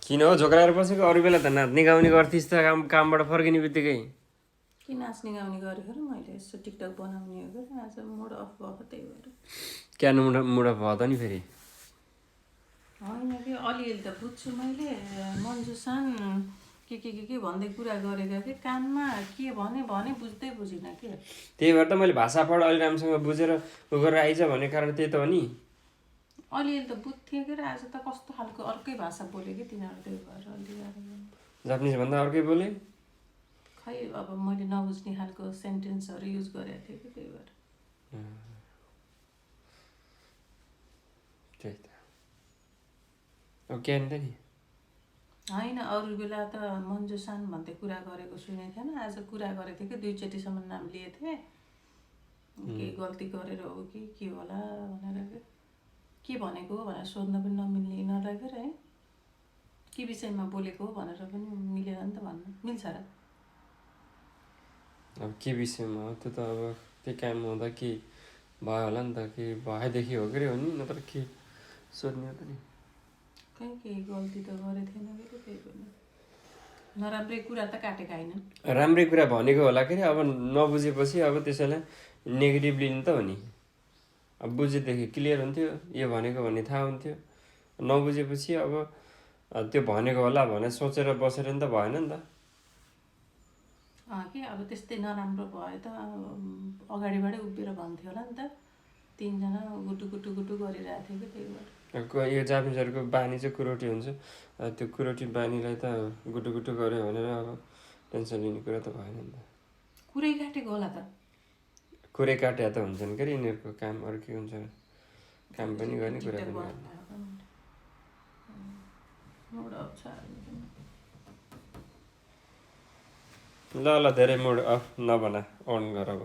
किन हो झोक्राएर बसेको? अरू बेला त नाच्ने गाउने गर्थ्इस् त कामबाट फर्किने बित्तिकै। के नाच्ने गाउने गरेको र मैले यसो टिकटक बनाउने हो कि आज मुड अफ भएको त्यही भएर। क्या मुड अफ भयो त नि फेरि? होइन कि अलिअलि त बुझ्छु मैले। मन्जुसान के भन्दै कुरा गरेका कि कानमा के भने बुझ्दै बुझिनँ के। त्यही भएर त मैले भाषा पढ अलि राम्रोसँग बुझेर उ गरेर आइज भन्ने कारण त्यही त हो नि। अलिअलि त बुझ्थेँ कि आज त कस्तो खालको अर्कै भाषा बोल्यो कि तिनीहरू, त्यही भएर अलि जापानिज भन्दा अर्कै बोले। खै अब मैले नबुझ्ने खालको सेन्टेन्सहरू युज गरेको थिएँ कि त्यही भएर। त्यही त अब के नि त नि। होइन अरू बेला त मन्जुसान भन्दै कुरा गरेको सुनेको थिएन, आज कुरा गरेको थिएँ कि 2 चोटिसम्म नाम लिएको थिएँ। के गल्ती गरेर हो कि के होला भनेर के भनेको हो भनेर सोध्न पनि नमिल्ने यिनीहरूलाई फेरि है। के विषयमा बोलेको हो भनेर पनि मिलेन नि त भन्नु मिल्छ र? अब के विषयमा हो त्यो त अब त्यही काम हुँदा के भयो होला नि त, के भएदेखि हो कि हो नि, नत्र के सोध्ने हो त नि। कहीँ केही गल्ती त गरेको थिएन कि त्यही पनि नराम्रै कुरा त काटेका होइनन्। राम्रै कुरा भनेको होला के अब नबुझेपछि अब त्यसैलाई नेगेटिभ लिनु त हो नि। अब बुझेदेखि क्लियर हुन्थ्यो यो भनेको भन्ने थाहा हुन्थ्यो। नबुझेपछि अब त्यो भनेको होला भनेर सोचेर बसेर नि त भएन नि त। कि अब त्यस्तै नराम्रो भयो त अगाडिबाटै उभिएर भन्थ्यो होला नि त। 3 जना गुटु गरिरहेको थियो कि त्यही भएर। यो जापानिजहरूको बानी चाहिँ कुरोटी हुन्छ। त्यो कुरोटी बानीलाई त गुटु गऱ्यो भनेर अब टेन्सन लिने कुरा त भएन नि त। कुरै काटेको होला त। कुरै काट्या त हुन्छन् के यिनीहरूको काम, अरू के हुन्छ? काम पनि गर्ने कुरा पनि गर्ने। ल धेरै मुड अफ नबना, अन गर अब।